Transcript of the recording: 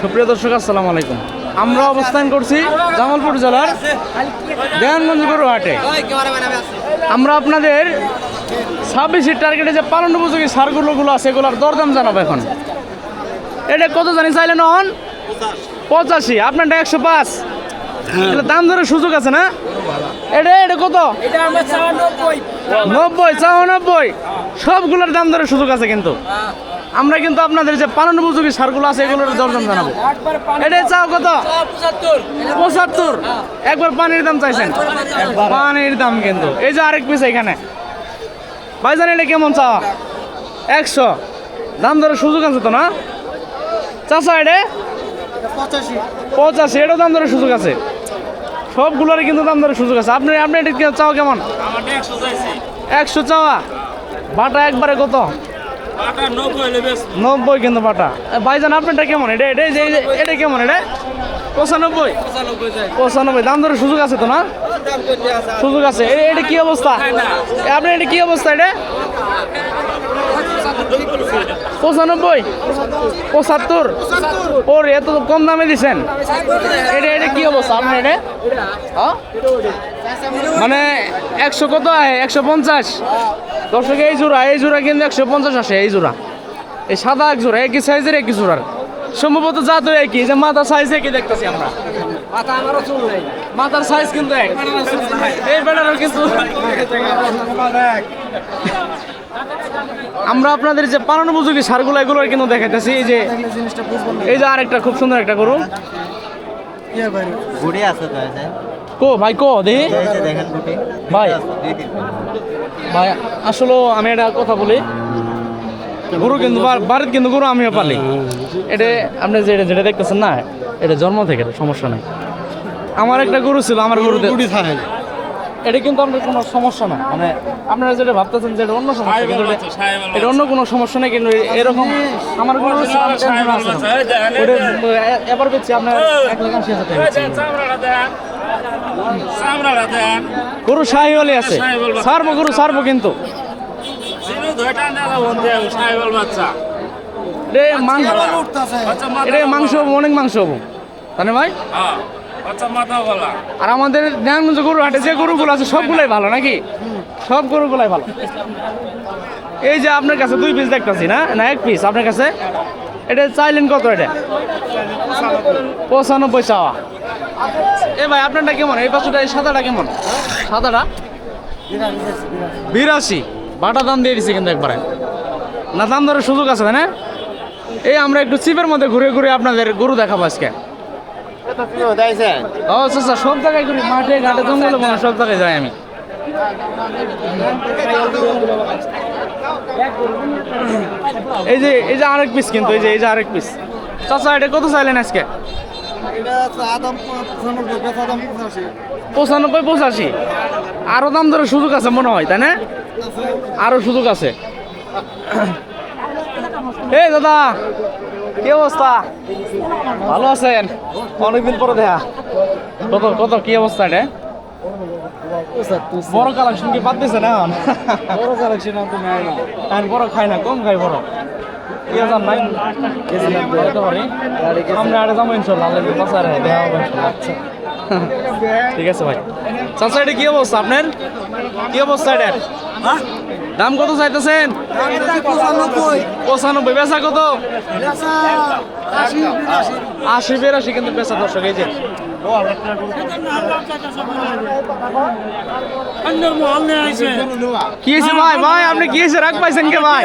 সুপ্রিয় দর্শক, আসসালামু আলাইকুম। আমরা অবস্থান করছি জামালপুর জেলার দেওয়ানগঞ্জ গরু হাটে। আমরা আপনাদের 26 টার্গেটে যে পালন উপযোগী সারগুলো আছে এগুলোর দরদাম জানাবো। এখন এটা কত জানি চাইলেন? 85। আপনারটা 105। দাম ধরে সুযোগ আছে না? এটা কত? 90। 90 সবগুলোর দাম ধরে সুযোগ আছে, কিন্তু আমরা কিন্তু আপনাদের যে পালন উপযোগী সারগুলো আছে এগুলোর দরদাম জানাবো। এটা চাও কত? 75। একবার পানির দাম চাইছেন? পানির দাম কিন্তু। এই যে আরেক পিস এখানে ভাইজান, এটা কেমন চাওয়া? 100। দাম ধরে সুযোগ আছে তো না চাচা? এটা 85। এটাও দাম ধরে সুযোগ আছে, সবগুলোর কিন্তু দাম ধরে সুযোগ আছে। আপনি এটা চাওয়া কেমন? 100 চাওয়া। বাটা একবারে কত? 90 কিন্তু বাটা। ভাইজান আপনারটা কেমন? এটা কেমন? এটা 95। দাম ধরে সুযোগ আছে তো না? সুযোগ আছে। এটা কি অবস্থা আপনার? এটা কি অবস্থা? এটা 95। 75। ওর এত কম দামে দিচ্ছেন? এটা কি অবস্থা আপনার? এটা মানে 100 কত? 150। দর্শক, এই জোড়া কিন্তু 150 আসে। এই জোড়া, এই সাদা এক জোড়া, একই সাইজের, একই জোড়ার, সম্ভবত জাত একই। যে মাথার সাইজ একই দেখতেছি আমরা, মাথার সাইজ কিন্তু এক। এই বেড়ারও কিন্তু। আমরা আপনাদের যে পালন উপযোগী সারগুলো এগুলো কিন্তু দেখাইতেছি। এই যে আরেকটা খুব সুন্দর একটা গরু কো ভাই, কো দেখি ভাই। ভাই আসলে আমি একটা কথা বলি, গরু কিন্তু বাড়িতে কিন্তু গরু আমিও পালি। এটা আপনি যেটা দেখতেছেন না, এটা জন্ম থেকে, সমস্যা নেই। আমার একটা গরু ছিল, আমার গরুতে এটা কিন্তু আপনার কোনো সমস্যা না। মানে আপনারা যেটা ভাবতেছেন যে এটা অন্য সমস্যা, কিন্তু এটা অন্য কোনো সমস্যা নেই। কিন্তু এরকম আমার গরু এবার পেয়েছি আপনার 1,80,000 টাকা। গরু শাহিওয়ালি আছে, ছাড়বো গরু ছাড়বো, কিন্তু এটা মাংস হবো, অনেক মাংস হবো, তাই না ভাই? আর আমাদের দেওয়ানগঞ্জ গরু হাটে যে গরুগুলো আছে সবগুলাই ভালো নাকি? সব গরুগুলাই ভালো। এই যে আপনার কাছে 2 পিস দেখতেছি, না 1 পিস আপনার কাছে। এটা চাইলেন কত? এটা 95 চাওয়া। এ ভাই আপনারটা কেমন? এই পাশেটা, এই সাদাটা কেমন? সাদাটা 82। বাটা দাম দিয়ে দিচ্ছে কিন্তু একবারে, না দাম ধরে সুযোগ আছে, তাই না? এই আমরা একটু চিপের মধ্যে ঘুরে ঘুরে আপনাদের গরু দেখাবো আজকে। ও আচ্ছা, সব জায়গায় ঘুরি, মাঠে ঘাটে জঙ্গলে মনে সব জায়গায় যাই আমি। এই যে আরেক পিস কিন্তু, এই যে আরেক পিস। চাচা এটা কত চাইলেন আজকে? 95 85। আরো দাম ধরে সুযোগ আছে মনে হয়, তাই না? আরো সুযোগ আছে। এই দাদা, কি অবস্থা? ভালো আছেন? অনেকদিন পরে দেখা। কত কি অবস্থা? এটা বড় কালেকশন কি বাদ দিছে না? বড় কালেকশন বড় খাই না, কম খাই বড়। নাই আমরা আরে যাবো ইনশাল্লাহ। ঠিক আছে ভাই। চাচা এটা কি অবস্থা আপনার? কি অবস্থা এটার? দাম কত চাইতেছেন? 95। বেচা কত? 80 82 কিন্তু বেচা। দর্শক, এই যে কি হয়েছে ভাই? আপনি কি হয়েছে? রাগ পাইছেন কে ভাই?